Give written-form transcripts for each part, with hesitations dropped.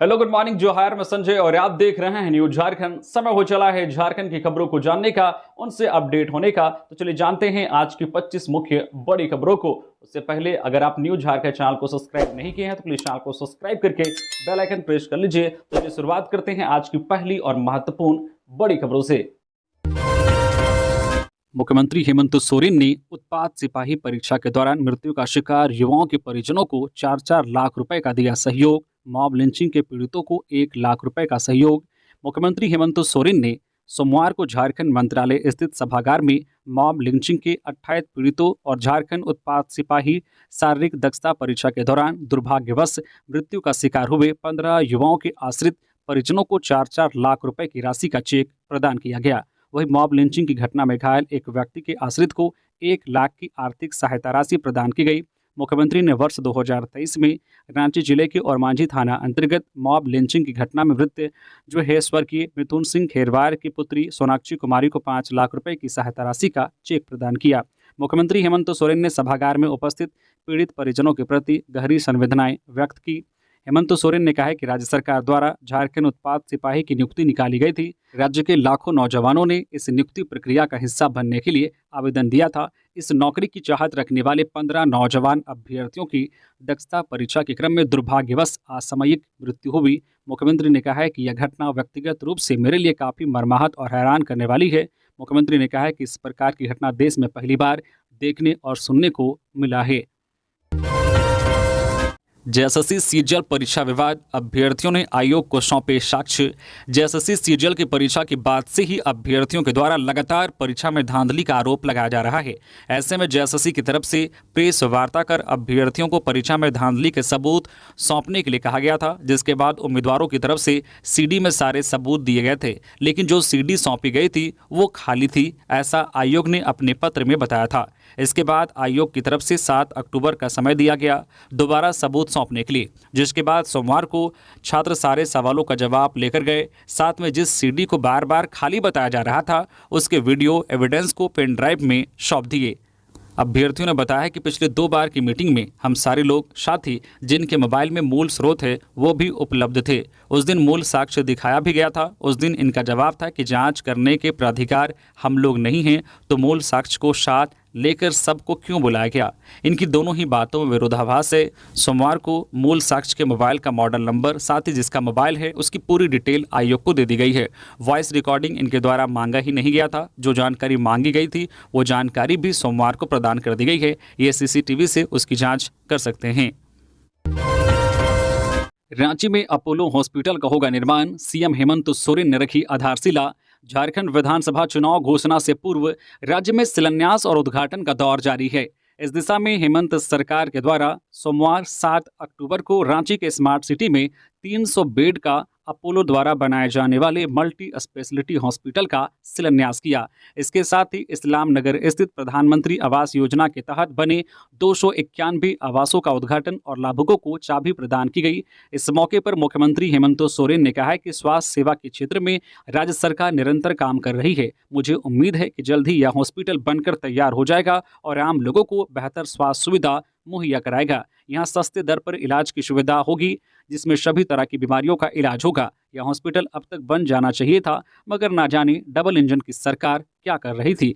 Hello good morning जोहार, मैं संजय और आप देख रहे हैं न्यूज झारखंड। समय हो चला है झारखंड की खबरों को जानने का, उनसे अपडेट होने का। तो चलिए जानते हैं आज की 25 मुख्य बड़ी खबरों को। उससे पहले अगर आप न्यूज झारखंड चैनल को सब्सक्राइब नहीं किए हैं तो प्लीज चैनल को सब्सक्राइब करके बेल आइकन प्रेस कर लीजिए। तो चलिए शुरुआत करते हैं आज की पहली और महत्वपूर्ण बड़ी खबरों से। मुख्यमंत्री हेमंत सोरेन ने उत्पाद सिपाही परीक्षा के दौरान मृत्यु का शिकार युवाओं के परिजनों को 4-4 लाख रुपए का दिया सहयोग। मॉब लिंचिंग के पीड़ितों को 1 लाख रुपए का सहयोग। मुख्यमंत्री हेमंत सोरेन ने सोमवार को झारखंड मंत्रालय स्थित सभागार में मॉब लिंचिंग के 28 पीड़ितों और झारखंड उत्पाद सिपाही शारीरिक दक्षता परीक्षा के दौरान दुर्भाग्यवश मृत्यु का शिकार हुए 15 युवाओं के आश्रित परिजनों को 4-4 लाख रुपए की राशि का चेक प्रदान किया गया। वहीं मॉब लिंचिंग की घटना में घायल एक व्यक्ति के आश्रित को 1 लाख की आर्थिक सहायता राशि प्रदान की गई। मुख्यमंत्री ने वर्ष 2023 में रांची जिले के ओरमांझी थाना अंतर्गत मॉब लिंचिंग की घटना में मृत जो है स्वर्गीय मिथुन सिंह खेरवार की पुत्री सोनाक्षी कुमारी को 5 लाख रुपए की सहायता राशि का चेक प्रदान किया। मुख्यमंत्री हेमंत सोरेन ने सभागार में उपस्थित पीड़ित परिजनों के प्रति गहरी संवेदनाएं व्यक्त की। हेमंत सोरेन ने कहा है कि राज्य सरकार द्वारा झारखंड उत्पाद सिपाही की नियुक्ति निकाली गई थी। राज्य के लाखों नौजवानों ने इस नियुक्ति प्रक्रिया का हिस्सा बनने के लिए आवेदन दिया था। इस नौकरी की चाहत रखने वाले 15 नौजवान अभ्यर्थियों की दक्षता परीक्षा के क्रम में दुर्भाग्यवश असामयिक मृत्यु हुई। मुख्यमंत्री ने कहा है कि यह घटना व्यक्तिगत रूप से मेरे लिए काफ़ी मर्माहत और हैरान करने वाली है। मुख्यमंत्री ने कहा है कि इस प्रकार की घटना देश में पहली बार देखने और सुनने को मिला है। जेएसएससी सीजीएल परीक्षा विवाद, अभ्यर्थियों ने आयोग को सौंपे साक्ष्य। जेएसएससी सीजीएल की परीक्षा के बाद से ही अभ्यर्थियों के द्वारा लगातार परीक्षा में धांधली का आरोप लगाया जा रहा है। ऐसे में जेएसएससी की तरफ से प्रेस वार्ता कर अभ्यर्थियों को परीक्षा में धांधली के सबूत सौंपने के लिए कहा गया था, जिसके बाद उम्मीदवारों की तरफ से सीडी में सारे सबूत दिए गए थे, लेकिन जो सीडी सौंपी गई थी वो खाली थी, ऐसा आयोग ने अपने पत्र में बताया था। इसके बाद आयोग की तरफ से 7 अक्टूबर का समय दिया गया दोबारा सबूत सौंपने के लिए, जिसके बाद सोमवार को छात्र सारे सवालों का जवाब लेकर गए। साथ में जिस सीडी को बार बार खाली बताया जा रहा था उसके वीडियो एविडेंस को पेन ड्राइव में सौंप दिए। अभ्यर्थियों ने बताया कि पिछले 2 बार की मीटिंग में हम सारे लोग साथी जिनके मोबाइल में मूल स्रोत है वो भी उपलब्ध थे। उस दिन मूल साक्ष्य दिखाया भी गया था। उस दिन इनका जवाब था कि जांच करने के प्राधिकार हम लोग नहीं हैं, तो मूल साक्ष्य को साथ लेकर सबको क्यों बुलाया गया। इनकी दोनों ही बातों में विरोधाभास है। सोमवार को मूल साक्ष्य के मोबाइल का मॉडल नंबर, साथ ही जिसका मोबाइल है उसकी पूरी डिटेल आयोग को दे दी गई है। वॉइस रिकॉर्डिंग इनके द्वारा मांगा ही नहीं गया था। जो जानकारी मांगी गई थी वो जानकारी भी सोमवार को प्रदान कर दी गई है। ये सीसीटीवी से उसकी जाँच कर सकते हैं। रांची में अपोलो हॉस्पिटल का होगा निर्माण, सीएम हेमंत सोरेन ने रखी आधारशिला। झारखंड विधानसभा चुनाव घोषणा से पूर्व राज्य में शिलान्यास और उद्घाटन का दौर जारी है। इस दिशा में हेमंत सरकार के द्वारा सोमवार 7 अक्टूबर को रांची के स्मार्ट सिटी में 300 बेड का अपोलो द्वारा बनाए जाने वाले मल्टी स्पेशलिटी हॉस्पिटल का शिलान्यास किया। इसके साथ ही इस्लाम नगर स्थित प्रधानमंत्री आवास योजना के तहत बने 291 आवासों का उद्घाटन और लाभुकों को चाबी प्रदान की गई। इस मौके पर मुख्यमंत्री हेमंत सोरेन ने कहा है कि स्वास्थ्य सेवा के क्षेत्र में राज्य सरकार निरंतर काम कर रही है। मुझे उम्मीद है कि जल्द ही यह हॉस्पिटल बनकर तैयार हो जाएगा और आम लोगों को बेहतर स्वास्थ्य सुविधा मुहैया कराएगा। यहाँ सस्ते दर पर इलाज की सुविधा होगी, जिसमें सभी तरह की बीमारियों का इलाज होगा। यह हॉस्पिटल अब तक बन जाना चाहिए था, मगर ना जाने डबल इंजन की सरकार क्या कर रही थी।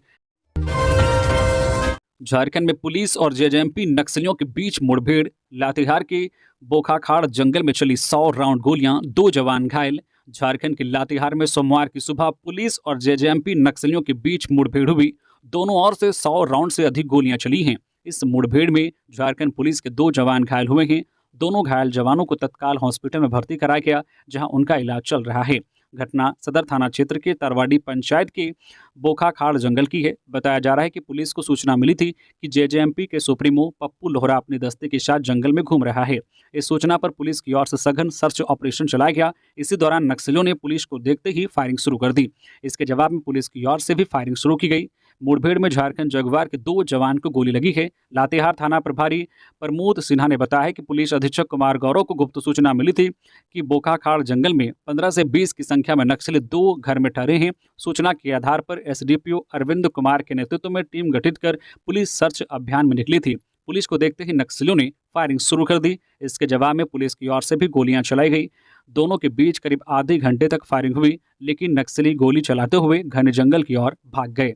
झारखंड में पुलिस और जेजेएमपी नक्सलियों के बीच मुठभेड़, लातेहार के बोखाखाड़ जंगल में चली 100 राउंड गोलियां, 2 जवान घायल। झारखंड के लातेहार में सोमवार की सुबह पुलिस और जेजेएमपी नक्सलियों के बीच मुठभेड़ हुई। दोनों ओर से 100 राउंड से अधिक गोलियां चली हैं। इस मुठभेड़ में झारखंड पुलिस के 2 जवान घायल हुए हैं। दोनों घायल जवानों को तत्काल हॉस्पिटल में भर्ती कराया गया, जहां उनका इलाज चल रहा है। घटना सदर थाना क्षेत्र के तरवाड़ी पंचायत के बोखाखाड़ जंगल की है। बताया जा रहा है कि पुलिस को सूचना मिली थी कि जेजेएमपी के सुप्रीमो पप्पू लोहरा अपने दस्ते के साथ जंगल में घूम रहा है। इस सूचना पर पुलिस की ओर से सघन सर्च ऑपरेशन चलाया गया। इसी दौरान नक्सलियों ने पुलिस को देखते ही फायरिंग शुरू कर दी। इसके जवाब में पुलिस की ओर से भी फायरिंग शुरू की गई। मुठभेड़ में झारखंड जगुआर के 2 जवान को गोली लगी है। लातेहार थाना प्रभारी प्रमोद सिन्हा ने बताया कि पुलिस अधीक्षक कुमार गौरव को गुप्त सूचना मिली थी कि बोखाखाड़ जंगल में 15 से 20 की संख्या में नक्सली 2 घर में ठहरे हैं। सूचना के आधार पर एसडीपीओ अरविंद कुमार के नेतृत्व में टीम गठित कर पुलिस सर्च अभियान में निकली थी। पुलिस को देखते ही नक्सलियों ने फायरिंग शुरू कर दी। इसके जवाब में पुलिस की ओर से भी गोलियां चलाई गई। दोनों के बीच करीब आधे घंटे तक फायरिंग हुई, लेकिन नक्सली गोली चलाते हुए घने जंगल की ओर भाग गए।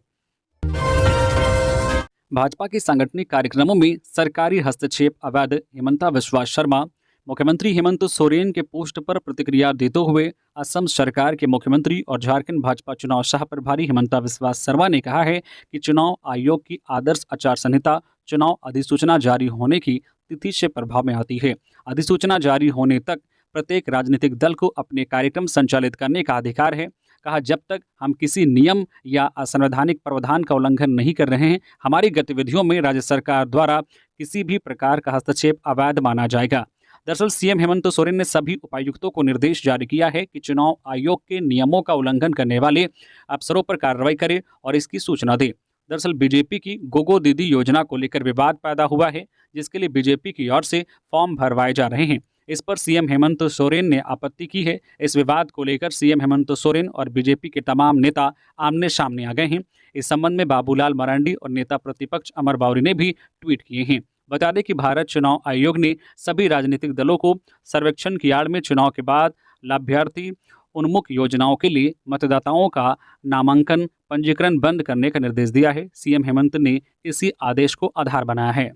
भाजपा के सांगठनिक कार्यक्रमों में सरकारी हस्तक्षेप अवैध, हिमंता बिस्वा शर्मा। मुख्यमंत्री हेमंत सोरेन के पोस्ट पर प्रतिक्रिया देते हुए असम सरकार के मुख्यमंत्री और झारखंड भाजपा चुनाव सह प्रभारी हिमंता बिस्वा शर्मा ने कहा है कि चुनाव आयोग की आदर्श आचार संहिता चुनाव अधिसूचना जारी होने की तिथि से प्रभाव में आती है। अधिसूचना जारी होने तक प्रत्येक राजनीतिक दल को अपने कार्यक्रम संचालित करने का अधिकार है। कहा, जब तक हम किसी नियम या असंवैधानिक प्रावधान का उल्लंघन नहीं कर रहे हैं, हमारी गतिविधियों में राज्य सरकार द्वारा किसी भी प्रकार का हस्तक्षेप अवैध माना जाएगा। दरअसल सीएम हेमंत सोरेन ने सभी उपायुक्तों को निर्देश जारी किया है कि चुनाव आयोग के नियमों का उल्लंघन करने वाले अफसरों पर कार्रवाई करें और इसकी सूचना दें। दरअसल बीजेपी की गोगो दीदी योजना को लेकर विवाद पैदा हुआ है, जिसके लिए बीजेपी की ओर से फॉर्म भरवाए जा रहे हैं। इस पर सीएम हेमंत सोरेन ने आपत्ति की है। इस विवाद को लेकर सीएम हेमंत सोरेन और बीजेपी के तमाम नेता आमने सामने आ गए हैं। इस संबंध में बाबूलाल मरांडी और नेता प्रतिपक्ष अमर बावरी ने भी ट्वीट किए हैं। बता दें कि भारत चुनाव आयोग ने सभी राजनीतिक दलों को सर्वेक्षण की आड़ में चुनाव के बाद लाभार्थी उन्मुख योजनाओं के लिए मतदाताओं का नामांकन पंजीकरण बंद करने का निर्देश दिया है। सीएम हेमंत ने इसी आदेश को आधार बनाया है।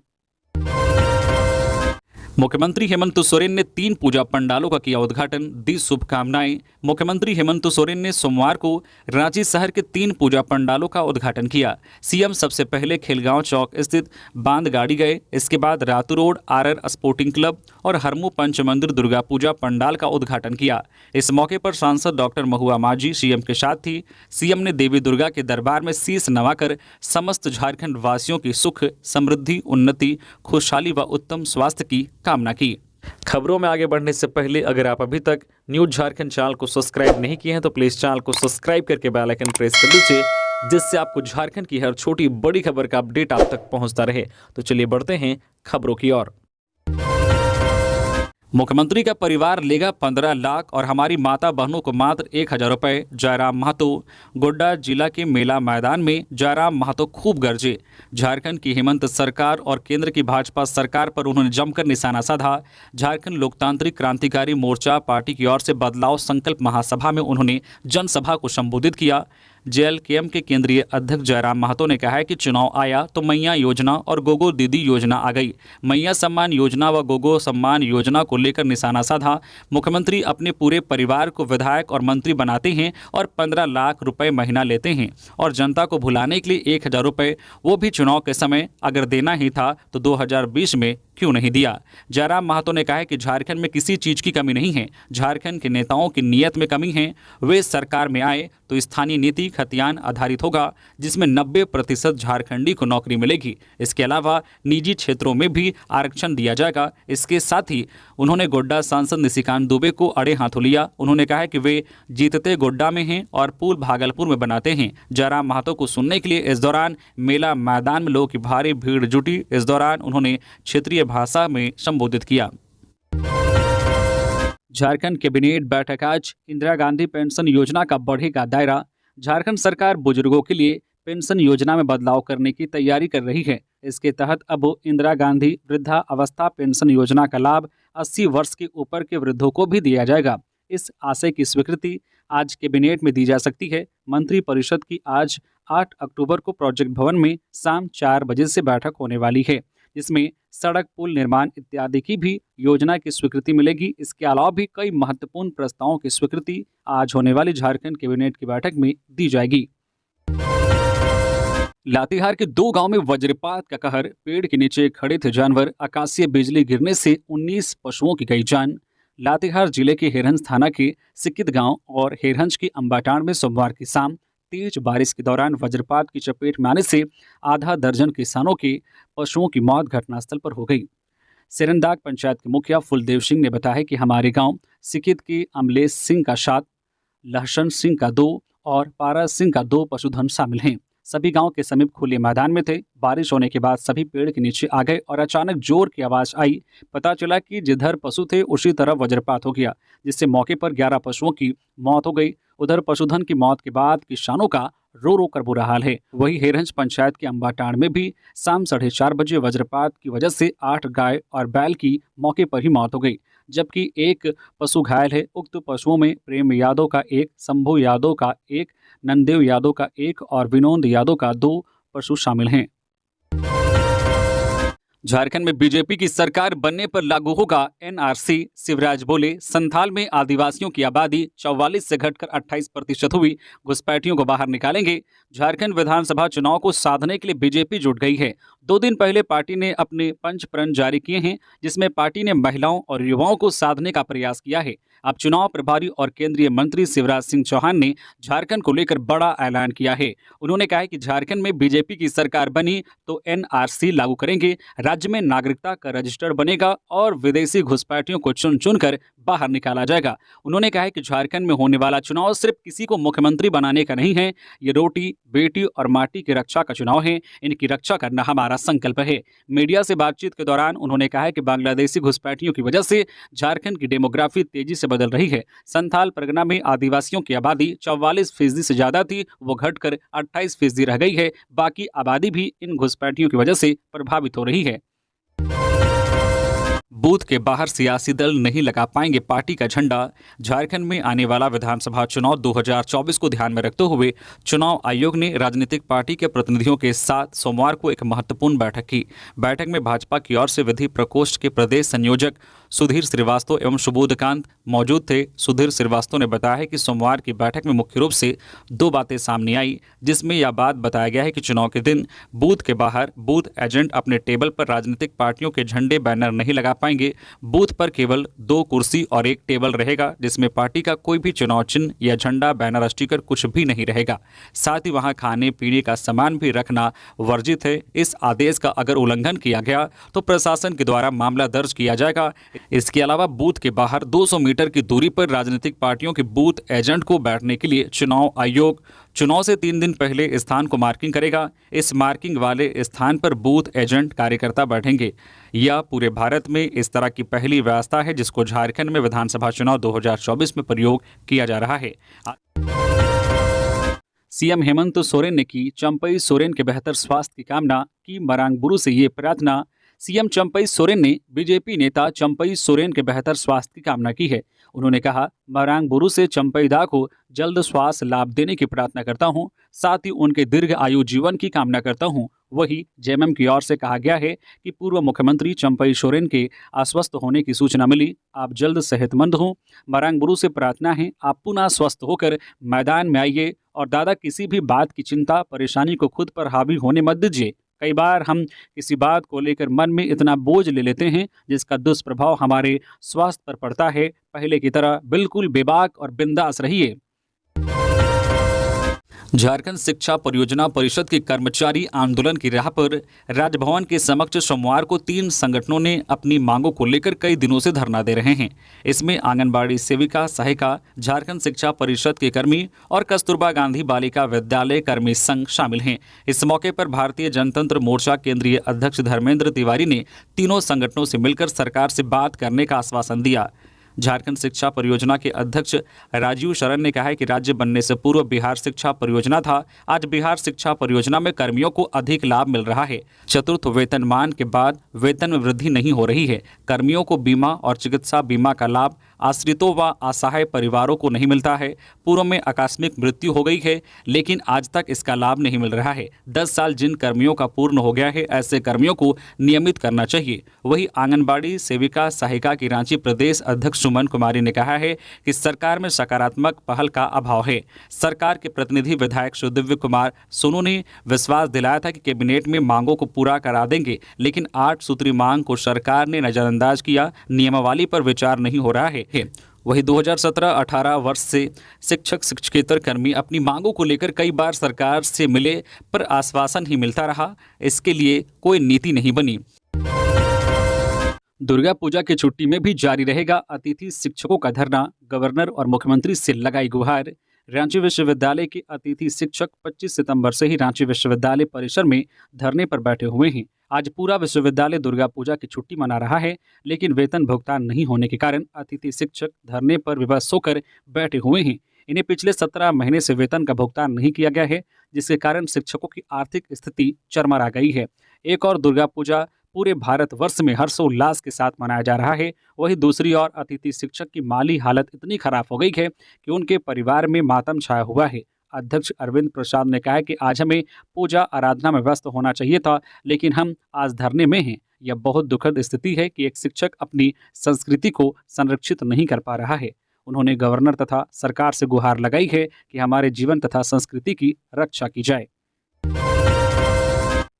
मुख्यमंत्री हेमंत सोरेन ने 3 पूजा पंडालों का किया उद्घाटन, दी शुभकामनाएं। मुख्यमंत्री हेमंत सोरेन ने सोमवार को रांची शहर के 3 पूजा पंडालों का उद्घाटन किया। सीएम सबसे पहले खेलगांव चौक स्थित बांधगाड़ी गए, इसके बाद Ratu road RR sporting club और हरमू पंच मंदिर दुर्गा पूजा पंडाल का उद्घाटन किया। इस मौके पर सांसद डॉक्टर महुआ माझी सीएम के साथ थी। सीएम ने देवी दुर्गा के दरबार में शीश नवाकर समस्त झारखंड वासियों की सुख, समृद्धि, उन्नति, खुशहाली व उत्तम स्वास्थ्य की कामना की। खबरों में आगे बढ़ने से पहले अगर आप अभी तक न्यूज़ झारखंड चैनल को सब्सक्राइब नहीं किए हैं तो प्लीज़ चैनल को सब्सक्राइब करके बेल आइकन प्रेस कर दीजिए, जिससे आपको झारखंड की हर छोटी बड़ी खबर का अपडेट आप तक पहुंचता रहे। तो चलिए बढ़ते हैं खबरों की ओर। मुख्यमंत्री का परिवार लेगा 15 लाख और हमारी माता बहनों को मात्र 1000 रुपये। जयराम महतो। गोड्डा जिला के मेला मैदान में जयराम महतो खूब गरजे। झारखंड की हेमंत सरकार और केंद्र की भाजपा सरकार पर उन्होंने जमकर निशाना साधा। झारखंड लोकतांत्रिक क्रांतिकारी मोर्चा पार्टी की ओर से बदलाव संकल्प महासभा में उन्होंने जनसभा को संबोधित किया। जेएलकेएम के केंद्रीय अध्यक्ष जयराम महतो ने कहा है कि चुनाव आया तो मैया योजना और गोगो दीदी योजना आ गई। मैया सम्मान योजना व गोगो सम्मान योजना को लेकर निशाना साधा। मुख्यमंत्री अपने पूरे परिवार को विधायक और मंत्री बनाते हैं और 15 लाख रुपए महीना लेते हैं और जनता को भुलाने के लिए 1000 रुपये, वो भी चुनाव के समय अगर देना ही था तो 2020 में क्यों नहीं दिया। जयराम महतो ने कहा है कि झारखंड में किसी चीज की कमी नहीं है, झारखंड के नेताओं की नीयत में कमी है। वे सरकार में आए तो स्थानीय नीति खतियान आधारित होगा, जिसमें 90% झारखंडी को नौकरी मिलेगी। इसके अलावा निजी क्षेत्रों में भी आरक्षण दिया जाएगा। इसके साथ ही उन्होंने गोड्डा सांसद निशिकांत दुबे को अड़े हाथों लिया। उन्होंने कहा कि वे जीतते गोड्डा में हैं और पुल भागलपुर में बनाते हैं। जयराम महतो को सुनने के लिए इस दौरान मेला मैदान में लोगों की भारी भीड़ जुटी। इस दौरान उन्होंने क्षेत्रीय भाषा में संबोधित किया। झारखंड कैबिनेट बैठक आज। इंदिरा गांधी पेंशन योजना का बढ़ेगा दायरा। झारखंड सरकार बुजुर्गों के लिए पेंशन योजना में बदलाव करने की तैयारी कर रही है। इसके तहत अब इंदिरा गांधी वृद्धा अवस्था पेंशन योजना का लाभ 80 वर्ष के ऊपर के वृद्धों को भी दिया जाएगा। इस आशय की स्वीकृति आज कैबिनेट में दी जा सकती है। मंत्रिपरिषद की आज 8 अक्टूबर को प्रोजेक्ट भवन में शाम 4 बजे से बैठक होने वाली है, जिसमें सड़क, पुल निर्माण इत्यादि की भी योजना की स्वीकृति मिलेगी। इसके अलावा भी कई महत्वपूर्ण प्रस्तावों की स्वीकृति आज होने वाली झारखंड कैबिनेट की बैठक में दी जाएगी। लातेहार के 2 गांव में वज्रपात का कहर। पेड़ के नीचे खड़े थे जानवर। आकाशीय बिजली गिरने से 19 पशुओं की गई जान। लातेहार जिले के हेरहंज थाना के सिकिद गांव और हेरहंज के अंबाटांड़ में सोमवार की शाम तेज बारिश के दौरान वज्रपात की चपेट में आने से आधा दर्जन किसानों के पशुओं की मौत घटनास्थल पर हो गई। सेरनदाग पंचायत के मुखिया फुलदेव सिंह ने बताया कि हमारे गांव सिकिद के अमलेश सिंह का 7, लहसन सिंह का 2 और पारा सिंह का 2 पशुधन शामिल हैं। सभी गांव के समीप खुले मैदान में थे। बारिश होने के बाद सभी पेड़ के नीचे आ गए और अचानक जोर की आवाज़ आई। पता चला कि जिधर पशु थे उसी तरफ वज्रपात हो गया, जिससे मौके पर 11 पशुओं की मौत हो गई। उधर पशुधन की मौत के बाद किसानों का रो रो कर बुरा हाल है। वहीं हेरहंज पंचायत के अंबाटांड़ में भी शाम 4:30 बजे वज्रपात की वजह से 8 गाय और बैल की मौके पर ही मौत हो गई। जबकि एक पशु घायल है। उक्त पशुओं में प्रेम यादव का एक, शंभू यादव का एक, नंदेव यादव का एक और विनोद यादव का 2 पशु शामिल हैं। झारखंड में बीजेपी की सरकार बनने पर लागू होगा एनआरसी, शिवराज बोले। संथाल में आदिवासियों की आबादी 44 से घटकर 28% हुई, घुसपैठियों को बाहर निकालेंगे। झारखंड विधानसभा चुनाव को साधने के लिए बीजेपी जुट गई है। 2 दिन पहले पार्टी ने अपने पंच प्रण जारी किए हैं, जिसमें पार्टी ने महिलाओं और युवाओं को साधने का प्रयास किया है। अब चुनाव प्रभारी और केंद्रीय मंत्री शिवराज सिंह चौहान ने झारखंड को लेकर बड़ा ऐलान किया है। उन्होंने कहा है कि झारखंड में बीजेपी की सरकार बनी तो एनआरसी लागू करेंगे, राज्य में नागरिकता का रजिस्टर बनेगा और विदेशी घुसपैठियों को चुन चुनकर बाहर निकाला जाएगा। उन्होंने कहा है कि झारखंड में होने वाला चुनाव सिर्फ किसी को मुख्यमंत्री बनाने का नहीं है, ये रोटी, बेटी और माटी की रक्षा का चुनाव है। इनकी रक्षा करना हमारा संकल्प है। मीडिया से बातचीत के दौरान उन्होंने कहा है कि बांग्लादेशी घुसपैठियों की वजह से झारखंड की डेमोग्राफी तेजी से बदल रही है। संथाल परगना में आदिवासियों की आबादी 44% से ज्यादा थी, वो घटकर 28% रह गई है। बाकी आबादी भी इन घुसपैठियों की वजह से प्रभावित हो रही है। बूथ के बाहर सियासी दल नहीं लगा पाएंगे पार्टी का झंडा। झारखंड में आने वाला विधानसभा चुनाव 2024 को ध्यान में रखते हुए चुनाव आयोग ने राजनीतिक पार्टी के प्रतिनिधियों के साथ सोमवार को एक महत्वपूर्ण बैठक की। बैठक में भाजपा की ओर से विधि प्रकोष्ठ के प्रदेश संयोजक सुधीर श्रीवास्तव एवं सुबोधकांत मौजूद थे। सुधीर श्रीवास्तव ने बताया है कि सोमवार की बैठक में मुख्य रूप से 2 बातें सामने आई, जिसमें यह बात बताया गया है कि चुनाव के दिन बूथ के बाहर बूथ एजेंट अपने टेबल पर राजनीतिक पार्टियों के झंडे बैनर नहीं लगा पाएंगे। बूथ पर केवल 2 कुर्सी और 1 टेबल रहेगा, जिसमें पार्टी का कोई भी चुनाव चिन्ह या झंडा, बैनर, स्टिकर कुछ भी नहीं रहेगा। साथ ही वहां खाने पीने का सामान भी रखना वर्जित है। इस आदेश का अगर उल्लंघन किया गया तो प्रशासन के द्वारा मामला दर्ज किया जाएगा। इसके अलावा बूथ के बाहर 200 मीटर की दूरी पर राजनीतिक पार्टियों के बूथ एजेंट को बैठने के लिए चुनाव आयोग चुनाव से 3 दिन पहले स्थान को मार्किंग करेगा। इस मार्किंग वाले स्थान पर बूथ एजेंट कार्यकर्ता बैठेंगे। यह पूरे भारत में इस तरह की पहली व्यवस्था है, जिसको झारखंड में विधानसभा चुनाव 2024 में प्रयोग किया जा रहा है। सीएम हेमंत सोरेन ने की चंपई सोरेन के बेहतर स्वास्थ्य की कामना की, मरांगबुरु से ये प्रार्थना। सीएम चंपई सोरेन ने बीजेपी नेता चंपई सोरेन के बेहतर स्वास्थ्य की कामना की है। उन्होंने कहा, मरांगबुरु से चंपई दा को जल्द स्वास्थ्य लाभ देने की प्रार्थना करता हूं, साथ ही उनके दीर्घ आयु जीवन की कामना करता हूं। वही जेएमएम की ओर से कहा गया है कि पूर्व मुख्यमंत्री चंपई सोरेन के अस्वस्थ होने की सूचना मिली, आप जल्द सेहतमंद हों। मरांगबुरु से प्रार्थना है, आप पुनः स्वस्थ होकर मैदान में आइए और दादा किसी भी बात की चिंता परेशानी को खुद पर हावी होने मत दीजिए। कई बार हम किसी बात को लेकर मन में इतना बोझ ले लेते हैं जिसका दुष्प्रभाव हमारे स्वास्थ्य पर पड़ता है। पहले की तरह बिल्कुल बेबाक और बिंदास रहिए। झारखंड शिक्षा परियोजना परिषद के कर्मचारी आंदोलन की राह पर राजभवन के समक्ष सोमवार को 3 संगठनों ने अपनी मांगों को लेकर कई दिनों से धरना दे रहे हैं। इसमें आंगनबाड़ी सेविका, सहायिका, झारखंड शिक्षा परिषद के कर्मी और कस्तूरबा गांधी बालिका विद्यालय कर्मी संघ शामिल हैं। इस मौके पर भारतीय जनतंत्र मोर्चा केंद्रीय अध्यक्ष धर्मेंद्र तिवारी ने तीनों संगठनों से मिलकर सरकार से बात करने का आश्वासन दिया। झारखंड शिक्षा परियोजना के अध्यक्ष राजीव शरण ने कहा है कि राज्य बनने से पूर्व बिहार शिक्षा परियोजना था। आज बिहार शिक्षा परियोजना में कर्मियों को अधिक लाभ मिल रहा है। चतुर्थ वेतनमान के बाद वेतन में वृद्धि नहीं हो रही है। कर्मियों को बीमा और चिकित्सा बीमा का लाभ आश्रितों व असहाय परिवारों को नहीं मिलता है। पूर्व में आकस्मिक मृत्यु हो गई है, लेकिन आज तक इसका लाभ नहीं मिल रहा है। 10 साल जिन कर्मियों का पूर्ण हो गया है, ऐसे कर्मियों को नियमित करना चाहिए। वही आंगनबाड़ी सेविका सहायिका की रांची प्रदेश अध्यक्ष सुमन कुमारी ने कहा है कि सरकार में सकारात्मक पहल का अभाव है। सरकार के प्रतिनिधि विधायक सुदिव्य कुमार सोनू ने विश्वास दिलाया था कि कैबिनेट में मांगों को पूरा करा देंगे, लेकिन 8 सूत्री मांग को सरकार ने नजरअंदाज किया। नियमावली पर विचार नहीं हो रहा है। वही 2017-18 वर्ष से शिक्षक शिक्षकेतर कर्मी अपनी मांगों को लेकर कई बार सरकार से मिले, पर आश्वासन ही मिलता रहा। इसके लिए कोई नीति नहीं बनी। दुर्गा पूजा की छुट्टी में भी जारी रहेगा अतिथि शिक्षकों का धरना, गवर्नर और मुख्यमंत्री से लगाई गुहार। रांची विश्वविद्यालय के अतिथि शिक्षक 25 सितंबर से ही रांची विश्वविद्यालय परिसर में धरने पर बैठे हुए हैं। आज पूरा विश्वविद्यालय दुर्गा पूजा की छुट्टी मना रहा है, लेकिन वेतन भुगतान नहीं होने के कारण अतिथि शिक्षक धरने पर विवश होकर बैठे हुए हैं। इन्हें पिछले 17 महीने से वेतन का भुगतान नहीं किया गया है, जिसके कारण शिक्षकों की आर्थिक स्थिति चरमरा गई है। एक और दुर्गा पूजा पूरे भारतवर्ष में हर्षोल्लास के साथ मनाया जा रहा है, वहीं दूसरी ओर अतिथि शिक्षक की माली हालत इतनी खराब हो गई है कि उनके परिवार में मातम छाया हुआ है। अध्यक्ष अरविंद प्रसाद ने कहा है कि आज हमें पूजा आराधना में व्यस्त होना चाहिए था, लेकिन हम आज धरने में हैं। यह बहुत दुखद स्थिति है कि एक शिक्षक अपनी संस्कृति को संरक्षित नहीं कर पा रहा है। उन्होंने गवर्नर तथा सरकार से गुहार लगाई है कि हमारे जीवन तथा संस्कृति की रक्षा की जाए।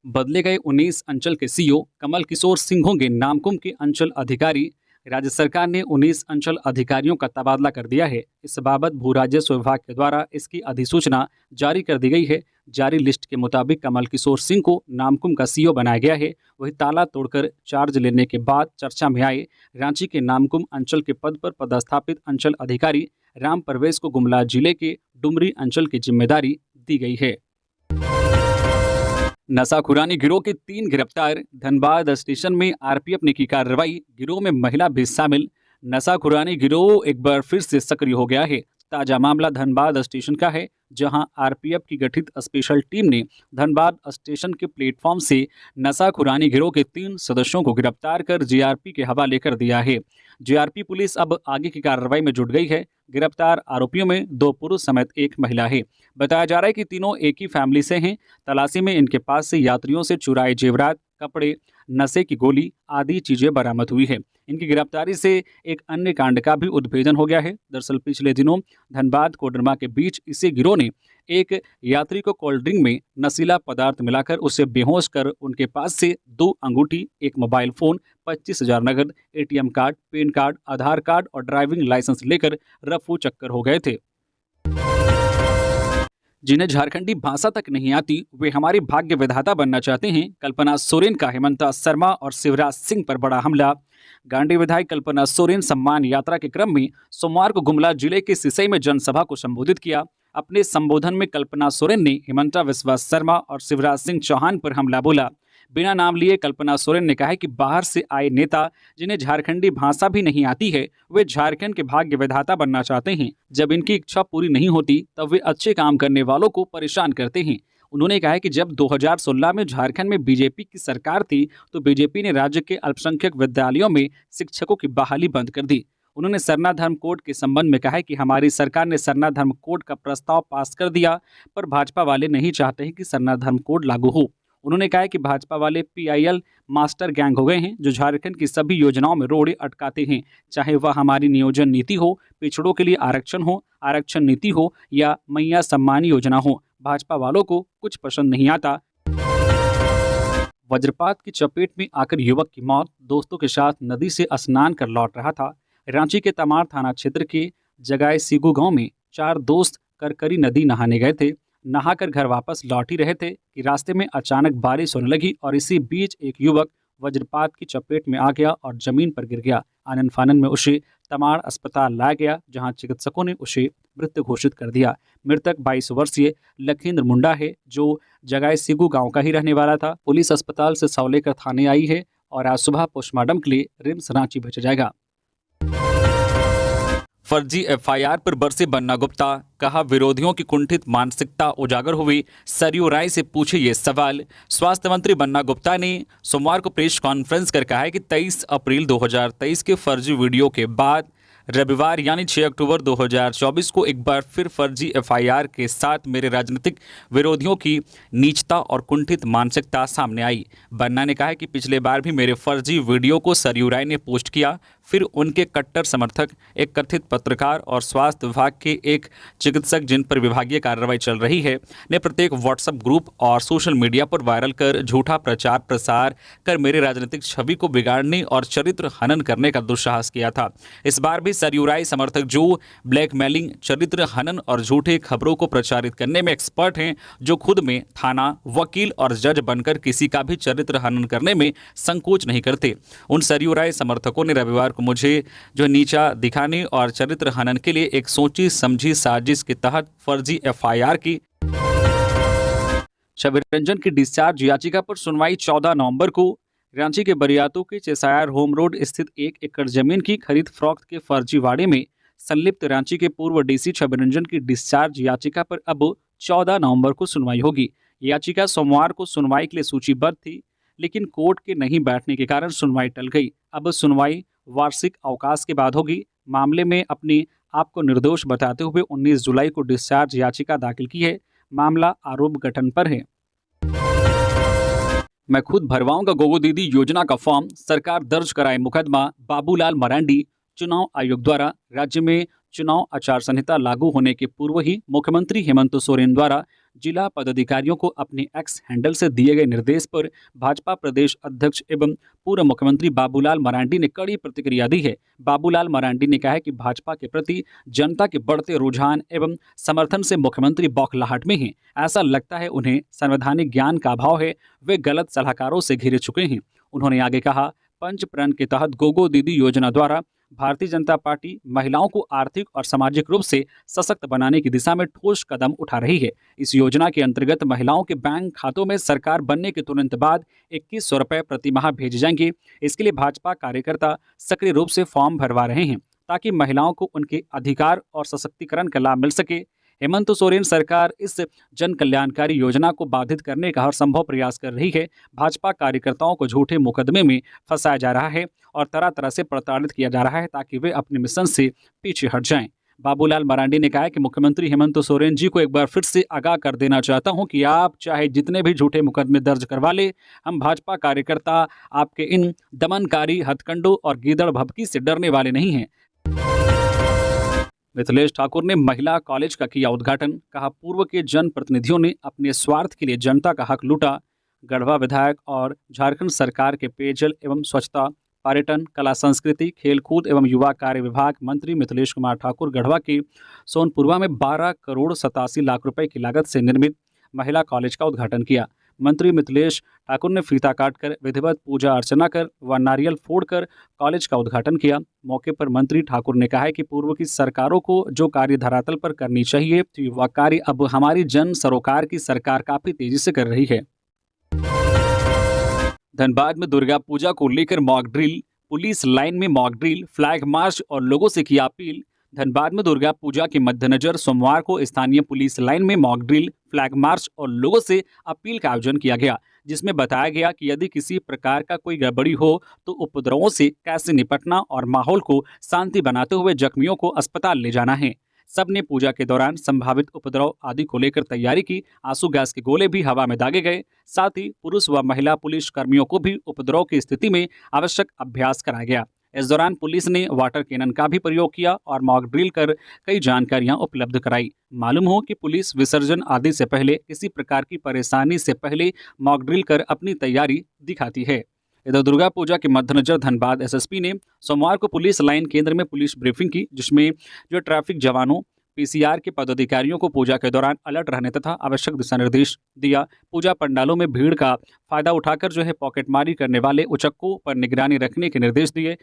बदले गए 19 अंचल के सीईओ कमल किशोर सिंह होंगे नामकुम के अंचल अधिकारी। राज्य सरकार ने 19 अंचल अधिकारियों का तबादला कर दिया है। इस बाबत भू राजस्व विभाग के द्वारा इसकी अधिसूचना जारी कर दी गई है। जारी लिस्ट के मुताबिक कमल किशोर सिंह को नामकुम का सीईओ बनाया गया है। वहीं ताला तोड़कर चार्ज लेने के बाद चर्चा में आए रांची के नामकुम अंचल के पद पर पदस्थापित अंचल अधिकारी राम परवेज को गुमला जिले के डुमरी अंचल की जिम्मेदारी दी गई है। नशाखुरानी गिरोह के 3 गिरफ्तार। धनबाद स्टेशन में आरपीएफ ने की कार्रवाई, गिरोह में महिला भी शामिल। नशाखुरानी गिरोह एक बार फिर से सक्रिय हो गया है। ताजा मामला धनबाद स्टेशन का है, जहां आरपीएफ की गठित स्पेशल टीम ने धनबाद स्टेशन के प्लेटफॉर्म से नशाखुरानी गिरोह के 3 सदस्यों को गिरफ्तार कर जीआरपी के हवाले कर दिया है। जीआरपी पुलिस अब आगे की कार्रवाई में जुट गई है। गिरफ्तार आरोपियों में 2 पुरुष समेत 1 महिला है। बताया जा रहा है कि तीनों एक ही फैमिली से हैं। तलाशी में इनके पास से यात्रियों से चुराए जेवरात, कपड़े, नशे की गोली आदि चीजें बरामद हुई है। इनकी गिरफ्तारी से एक अन्य कांड का भी उद्भेदन हो गया है। दरअसल पिछले दिनों धनबाद कोडरमा के बीच इसी गिरोह ने एक यात्री को कोल्ड ड्रिंक में नशीला पदार्थ मिलाकर उसे बेहोश कर उनके पास से 2 अंगूठी, 1 मोबाइल फोन, 25,000 नगद, एटीएम कार्ड, पैन कार्ड, आधार कार्ड और ड्राइविंग लाइसेंस लेकर रफू चक्कर हो गए थे। जिन्हें झारखंडी भाषा तक नहीं आती वे हमारे भाग्य विधाता बनना चाहते हैं। कल्पना सोरेन का हेमंता शर्मा और शिवराज सिंह पर बड़ा हमला। गांडी विधायक कल्पना सोरेन सम्मान यात्रा के क्रम में सोमवार को गुमला जिले के सिसई में जनसभा को संबोधित किया। अपने संबोधन में कल्पना सोरेन ने हेमंता विश्वास शर्मा और शिवराज सिंह चौहान पर हमला बोला। बिना नाम लिए कल्पना सोरेन ने कहा है कि बाहर से आए नेता जिन्हें झारखंडी भाषा भी नहीं आती है वे झारखंड के भाग्य विधाता बनना चाहते हैं। जब इनकी इच्छा पूरी नहीं होती तब वे अच्छे काम करने वालों को परेशान करते हैं। उन्होंने कहा है कि जब 2016 में झारखंड में बीजेपी की सरकार थी तो बीजेपी ने राज्य के अल्पसंख्यक विद्यालयों में शिक्षकों की बहाली बंद कर दी। उन्होंने सरना धर्म कोड के संबंध में कहा है कि हमारी सरकार ने सरना धर्म कोड का प्रस्ताव पास कर दिया, पर भाजपा वाले नहीं चाहते हैं कि सरना धर्म कोड लागू हो। उन्होंने कहा कि भाजपा वाले पीआईएल मास्टर गैंग हो गए हैं जो झारखंड की सभी योजनाओं में रोड़े अटकाते हैं, चाहे वह हमारी नियोजन नीति हो, पिछड़ों के लिए आरक्षण हो, आरक्षण नीति हो या मैया सम्मान योजना हो। भाजपा वालों को कुछ पसंद नहीं आता। वज्रपात की चपेट में आकर युवक की मौत। दोस्तों के साथ नदी से स्नान कर लौट रहा था। रांची के तमाड़ थाना क्षेत्र के जगाए सीगू गांव में 4 दोस्त करकरी नदी नहाने गए थे। नहाकर घर वापस लौट ही रहे थे कि रास्ते में अचानक बारिश होने लगी और इसी बीच एक युवक वज्रपात की चपेट में आ गया और जमीन पर गिर गया। आनन फानन में उसे तमाड़ अस्पताल लाया गया, जहां चिकित्सकों ने उसे मृत घोषित कर दिया। मृतक 22 वर्षीय लखींद्र मुंडा है जो जगाए सीगू गांव का ही रहने वाला था। पुलिस अस्पताल से शव लेकर थाने आई है और आज सुबह पोस्टमार्टम के लिए रिम्स रांची भेजा जाएगा। फर्जी एफआईआर पर बरसे बन्ना गुप्ता। कहा विरोधियों की कुंठित मानसिकता उजागर हुई। सरयू राय से पूछे ये सवाल। स्वास्थ्य मंत्री बन्ना गुप्ता ने सोमवार को प्रेस कॉन्फ्रेंस कर कहा है कि 23 अप्रैल 2023 के फर्जी वीडियो के बाद रविवार यानी 6 अक्टूबर 2024 को एक बार फिर फर्जी एफआईआर के साथ मेरे राजनीतिक विरोधियों की नीचता और कुंठित मानसिकता सामने आई। बन्ना ने कहा है कि पिछले बार भी मेरे फर्जी वीडियो को सरयू राय ने पोस्ट किया, फिर उनके कट्टर समर्थक, एक कथित पत्रकार और स्वास्थ्य विभाग के एक चिकित्सक जिन पर विभागीय कार्रवाई चल रही है ने प्रत्येक व्हाट्सएप ग्रुप और सोशल मीडिया पर वायरल कर झूठा प्रचार प्रसार कर मेरे राजनीतिक छवि को बिगाड़ने और चरित्र हनन करने का दुस्साहस किया था। इस बार भी सरयू राय समर्थक जो ब्लैकमेलिंग, चरित्र हनन और झूठे खबरों को प्रचारित करने में एक्सपर्ट हैं, जो खुद में थाना, वकील और जज बनकर किसी का भी चरित्र हनन करने में संकोच नहीं करते, उन सरयू राय समर्थकों ने रविवार को मुझे जो नीचा दिखाने और चरित्र हनन के लिए एक सोची समझी साजिश के तहत फर्जी एफआईआर की। छवि रंजन की डिस्चार्ज याचिका पर सुनवाई 14 नवंबर को। रांची के बरियातू के चेसायर होम रोड स्थित 1 एकड़ जमीन की खरीद फरोख्त के फर्जीवाड़े में संलिप्त रांची के पूर्व डीसी छवि रंजन की डिस्चार्ज याचिका पर अब 14 नवंबर को सुनवाई होगी। याचिका सोमवार को सुनवाई के लिए सूचीबद्ध थी। लेकिन कोर्ट के नहीं बैठने के कारण सुनवाई टल गई। अब सुनवाई वार्षिक अवकाश के बाद होगी। मामले में अपने आप को निर्दोष बताते हुए 19 जुलाई को डिस्चार्ज याचिका दाखिल की है। मामला आरोप गठन पर है। मैं खुद भरवाऊंगा गोगो दीदी योजना का फॉर्म, सरकार दर्ज कराए मुकदमा। बाबूलाल मरांडी। चुनाव आयोग द्वारा राज्य में चुनाव आचार संहिता लागू होने के पूर्व ही मुख्यमंत्री हेमंत सोरेन द्वारा जिला पदाधिकारियों को अपने एक्स हैंडल से दिए गए निर्देश पर भाजपा प्रदेश अध्यक्ष एवं पूर्व मुख्यमंत्री बाबूलाल मरांडी ने कड़ी प्रतिक्रिया दी है। बाबूलाल मरांडी ने कहा है कि भाजपा के प्रति जनता के बढ़ते रुझान एवं समर्थन से मुख्यमंत्री बौखलाहट में हैं। ऐसा लगता है उन्हें संवैधानिक ज्ञान का अभाव है। वे गलत सलाहकारों से घिरे चुके हैं। उन्होंने आगे कहा, पंच प्रण के तहत गोगो दीदी योजना द्वारा भारतीय जनता पार्टी महिलाओं को आर्थिक और सामाजिक रूप से सशक्त बनाने की दिशा में ठोस कदम उठा रही है। इस योजना के अंतर्गत महिलाओं के बैंक खातों में सरकार बनने के तुरंत बाद 2100 रुपये प्रति माह भेजे जाएंगे। इसके लिए भाजपा कार्यकर्ता सक्रिय रूप से फॉर्म भरवा रहे हैं ताकि महिलाओं को उनके अधिकार और सशक्तिकरण का लाभ मिल सके। हेमंत सोरेन सरकार इस जन कल्याणकारी योजना को बाधित करने का हर संभव प्रयास कर रही है। भाजपा कार्यकर्ताओं को झूठे मुकदमे में फंसाया जा रहा है और तरह तरह से प्रताड़ित किया जा रहा है ताकि वे अपने मिशन से पीछे हट जाएं। बाबूलाल मरांडी ने कहा कि मुख्यमंत्री हेमंत सोरेन जी को एक बार फिर से आगाह कर देना चाहता हूं कि आप चाहे जितने भी झूठे मुकदमे दर्ज करवा ले, हम भाजपा कार्यकर्ता आपके इन दमनकारी हथकंडों और गीदड़ भभकी से डरने वाले नहीं हैं। मिथिलेश ठाकुर ने महिला कॉलेज का किया उद्घाटन। कहा, पूर्व के जनप्रतिनिधियों ने अपने स्वार्थ के लिए जनता का हक लूटा। गढ़वा विधायक और झारखंड सरकार के पेयजल एवं स्वच्छता, पर्यटन, कला संस्कृति, खेलकूद एवं युवा कार्य विभाग मंत्री मिथिलेश कुमार ठाकुर गढ़वा के सोनपुरवा में 12 करोड़ 87 लाख रुपए की लागत से निर्मित महिला कॉलेज का उद्घाटन किया। मंत्री मिथिलेश ठाकुर ने फीता काटकर, विधिवत पूजा अर्चना कर व नारियल फोड़कर कॉलेज का उद्घाटन किया। मौके पर मंत्री ठाकुर ने कहा है कि पूर्व की सरकारों को जो कार्य धरातल पर करनी चाहिए थी वह कार्य अब हमारी जन सरोकार की सरकार काफी तेजी से कर रही है। धनबाद में दुर्गा पूजा को लेकर मॉक ड्रिल, पुलिस लाइन में मॉक ड्रिल, फ्लैग मार्च और लोगों से की अपील। धनबाद में दुर्गा पूजा के मद्देनजर सोमवार को स्थानीय पुलिस लाइन में मॉक ड्रिल, फ्लैग मार्च और लोगों से अपील का आयोजन किया गया, जिसमें बताया गया कि यदि किसी प्रकार का कोई गड़बड़ी हो तो उपद्रवों से कैसे निपटना और माहौल को शांति बनाते हुए जख्मियों को अस्पताल ले जाना है। सबने पूजा के दौरान संभावित उपद्रव आदि को लेकर तैयारी की। आंसू गैस के गोले भी हवा में दागे गए। साथ ही पुरुष व महिला पुलिस कर्मियों को भी उपद्रव की स्थिति में आवश्यक अभ्यास कराया गया। इस दौरान पुलिस ने वाटर कैनन का भी प्रयोग किया और मॉक ड्रिल कर कई जानकारियां उपलब्ध कराई। मालूम हो कि पुलिस विसर्जन आदि से पहले किसी प्रकार की परेशानी से पहले मॉक ड्रिल कर अपनी तैयारी दिखाती है। इधर दुर्गा पूजा के मद्देनजर धनबाद एसएसपी ने सोमवार को पुलिस लाइन केंद्र में पुलिस ब्रीफिंग की, जिसमें जो ट्रैफिक जवानों, पीसीआर के पदाधिकारियों को पूजा के दौरान अलर्ट रहने तथा आवश्यक दिशा निर्देश दिया। पूजा पंडालों में भीड़ का फायदा उठाकर पॉकेटमारी करने वाले उचक्कों पर निगरानी रखने के निर्देश दिए।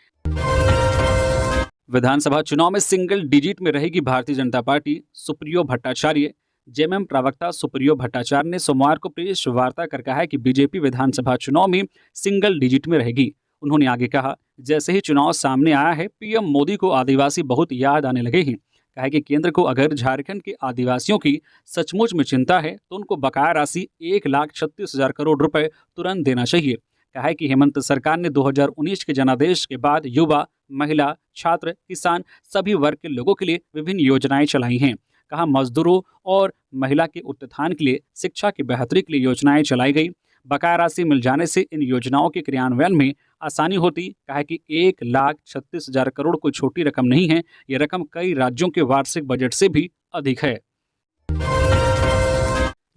विधानसभा चुनाव में सिंगल डिजिट में रहेगी भारतीय जनता पार्टी, सुप्रियो भट्टाचार्य। जेएमएम प्रवक्ता सुप्रियो भट्टाचार्य ने सोमवार को प्रेस वार्ता कर कहा है कि बीजेपी विधानसभा चुनाव में सिंगल डिजिट में रहेगी। उन्होंने आगे कहा, जैसे ही चुनाव सामने आया है पीएम मोदी को आदिवासी बहुत याद आने लगे हैं। कहा कि केंद्र को अगर झारखंड के आदिवासियों की सचमुच में चिंता है तो उनको बकाया राशि 1,36,000 करोड़ रुपए तुरंत देना चाहिए। कहा कि हेमंत सरकार ने 2019 के जनादेश के बाद युवा, महिला, छात्र, किसान सभी वर्ग के लोगों के लिए विभिन्न योजनाएं चलाई हैं। कहा, मजदूरों और महिला के उत्थान के लिए, शिक्षा की बेहतरी के लिए योजनाएं चलाई गई। बकाया राशि मिल जाने से इन योजनाओं के क्रियान्वयन में आसानी होती। कहा कि 1,36,000 करोड़ कोई छोटी रकम नहीं है। ये रकम कई राज्यों के वार्षिक बजट से भी अधिक है।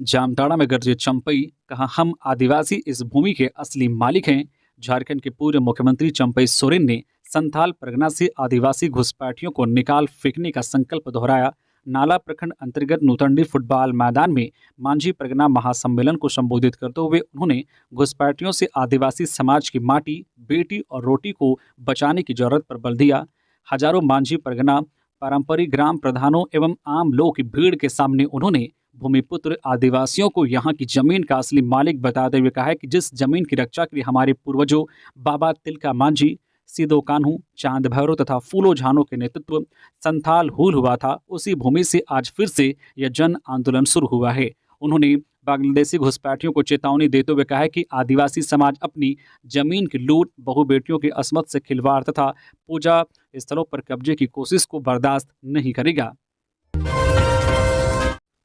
जामताड़ा में गरजे चंपई। कहा, हम आदिवासी इस भूमि के असली मालिक हैं। झारखंड के पूर्व मुख्यमंत्री चंपई सोरेन ने संथाल परगना से आदिवासी घुसपैठियों को निकाल फेंकने का संकल्प दोहराया। नाला प्रखंड अंतर्गत नूतंडी फुटबॉल मैदान में मांझी परगना महासम्मेलन को संबोधित करते हुए उन्होंने घुसपैठियों से आदिवासी समाज की माटी, बेटी और रोटी को बचाने की जरूरत पर बल दिया। हजारों मांझी परगना पारंपरिक ग्राम प्रधानों एवं आम लोगों की भीड़ के सामने उन्होंने भूमिपुत्र आदिवासियों को यहाँ की जमीन का असली मालिक बताते हुए कहा कि जिस जमीन की रक्षा के लिए हमारे पूर्वजों बाबा तिलका मांझी, सीधो कान्हू, चांद भैरव तथा फूलो झानो के नेतृत्व संथाल हूल हुआ था, उसी भूमि से आज फिर से यह जन आंदोलन शुरू हुआ है। उन्होंने बांग्लादेशी घुसपैठियों को चेतावनी देते हुए कहा है कि आदिवासी समाज अपनी जमीन की लूट, बहु बेटियों की अस्मत से खिलवाड़ तथा पूजा स्थलों पर कब्जे की कोशिश को बर्दाश्त नहीं करेगा।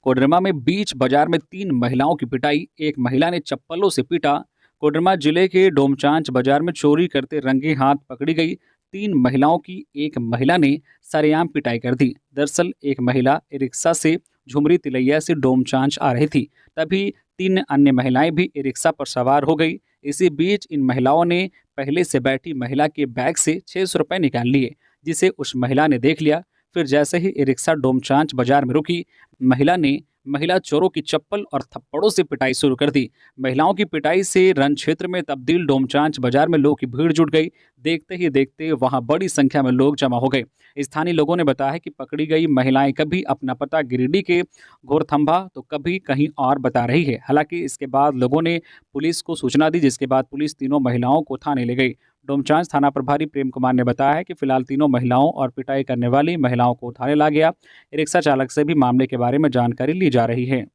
कोडरमा में बीच बाजार में 3 महिलाओं की पिटाई, एक महिला ने चप्पलों से पीटा। कोडरमा जिले के डोमचांच बाजार में चोरी करते रंगे हाथ पकड़ी गई 3 महिलाओं की एक महिला ने सरेआम पिटाई कर दी। दरअसल एक महिला रिक्शा से झुमरी तिलैया से डोमचांच आ रही थी, तभी 3 अन्य महिलाएं भी रिक्शा पर सवार हो गई। इसी बीच इन महिलाओं ने पहले से बैठी महिला के बैग से 600 रुपये निकाल लिए, जिसे उस महिला ने देख लिया। फिर जैसे ही रिक्शा डोमचांच बाजार में रुकी, महिला ने महिला चोरों की चप्पल और थप्पड़ों से पिटाई शुरू कर दी। महिलाओं की पिटाई से रन क्षेत्र में तब्दील डोमचांच बाजार में लोगों की भीड़ जुट गई। देखते ही देखते वहां बड़ी संख्या में लोग जमा हो गए। स्थानीय लोगों ने बताया है कि पकड़ी गई महिलाएं कभी अपना पता गिरिडीह के घोरथंभा तो कभी कहीं और बता रही है। हालांकि इसके बाद लोगों ने पुलिस को सूचना दी, जिसके बाद पुलिस तीनों महिलाओं को थाने ले गई। डोमचांच थाना प्रभारी प्रेम कुमार ने बताया है कि फिलहाल तीनों महिलाओं और पिटाई करने वाली महिलाओं को थाने ला गया। रिक्शा चालक से भी मामले के बारे में जानकारी ली जा रही है।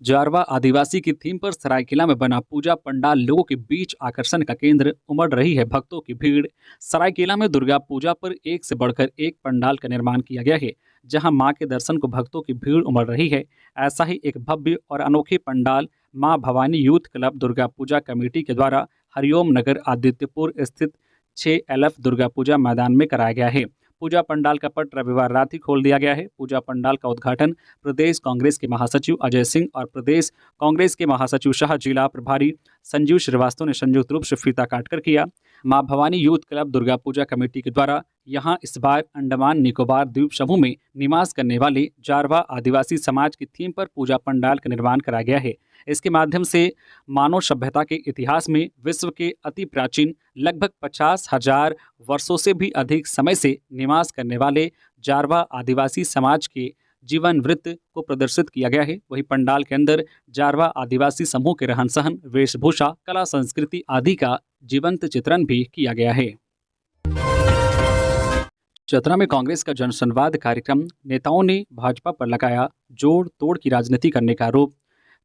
जारवा आदिवासी की थीम पर सरायकेला में बना पूजा पंडाल लोगों के बीच आकर्षण का केंद्र, उमड़ रही है भक्तों की भीड़। सरायकेला में दुर्गा पूजा पर एक से बढ़कर एक पंडाल का निर्माण किया गया है, जहां मां के दर्शन को भक्तों की भीड़ उमड़ रही है। ऐसा ही एक भव्य और अनोखे पंडाल मां Bhavani youth club Durga Puja committee के द्वारा हरिओम नगर आदित्यपुर स्थित 6 दुर्गा पूजा मैदान में कराया गया है। पूजा पंडाल का पट रविवार रात ही खोल दिया गया है। पूजा पंडाल का उद्घाटन प्रदेश कांग्रेस के महासचिव अजय सिंह और प्रदेश कांग्रेस के महासचिव शाह जिला प्रभारी संजीव श्रीवास्तव ने संयुक्त रूप से फीता काटकर किया। मां Bhavani youth club Durga Puja committee के द्वारा यहां इस बार अंडमान निकोबार द्वीप समूह में निवास करने वाले जारवा आदिवासी समाज की थीम पर पूजा पंडाल का निर्माण कराया गया है। इसके माध्यम से मानव सभ्यता के इतिहास में विश्व के अति प्राचीन लगभग 50,000 वर्षों से भी अधिक समय से निवास करने वाले जारवा आदिवासी समाज के जीवन वृत्त को प्रदर्शित किया गया है। वही पंडाल के अंदर जारवा आदिवासी समूह के रहन सहन, वेशभूषा, कला, संस्कृति आदि का जीवंत चित्रण भी किया गया है। चतरा में कांग्रेस का जनसंवाद कार्यक्रम, नेताओं ने भाजपा पर लगाया जोड़ तोड़ की राजनीति करने का आरोप।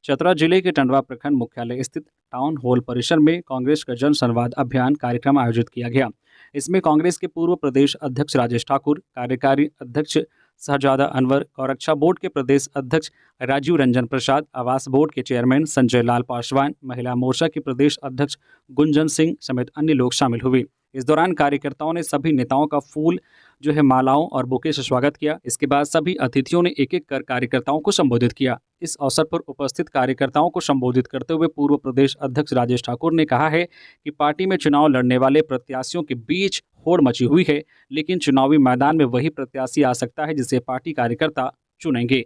चतरा जिले के टंडवा प्रखंड मुख्यालय स्थित टाउन हॉल परिसर में कांग्रेस का जनसंवाद अभियान कार्यक्रम आयोजित किया गया। इसमें कांग्रेस के पूर्व प्रदेश अध्यक्ष राजेश ठाकुर, कार्यकारी अध्यक्ष शहजादा अनवर, गौरक्षा बोर्ड के प्रदेश अध्यक्ष राजीव रंजन प्रसाद, आवास बोर्ड के चेयरमैन संजय लाल पासवान, महिला मोर्चा के प्रदेश अध्यक्ष गुंजन सिंह समेत अन्य लोग शामिल हुए। इस दौरान कार्यकर्ताओं ने सभी नेताओं का फूल मालाओं और बुके से स्वागत किया। इसके बाद सभी अतिथियों ने एक एक कर कार्यकर्ताओं को संबोधित किया। इस अवसर पर उपस्थित कार्यकर्ताओं को संबोधित करते हुए पूर्व प्रदेश अध्यक्ष राजेश ठाकुर ने कहा है कि पार्टी में चुनाव लड़ने वाले प्रत्याशियों के बीच होड़ मची हुई है, लेकिन चुनावी मैदान में वही प्रत्याशी आ सकता है जिसे पार्टी कार्यकर्ता चुनेंगे।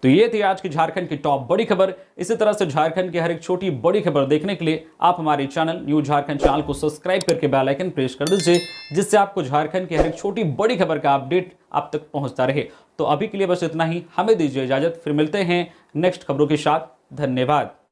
तो ये थी आज की झारखंड की टॉप बड़ी खबर। इसी तरह से झारखंड की हर एक छोटी बड़ी खबर देखने के लिए आप हमारे चैनल न्यूज झारखंड चैनल को सब्सक्राइब करके बेल आइकन प्रेस कर दीजिए, जिससे आपको झारखंड की हर एक छोटी बड़ी खबर का अपडेट आप तक पहुंचता रहे। तो अभी के लिए बस इतना ही, हमें दीजिए इजाजत, फिर मिलते हैं नेक्स्ट खबरों के साथ। धन्यवाद।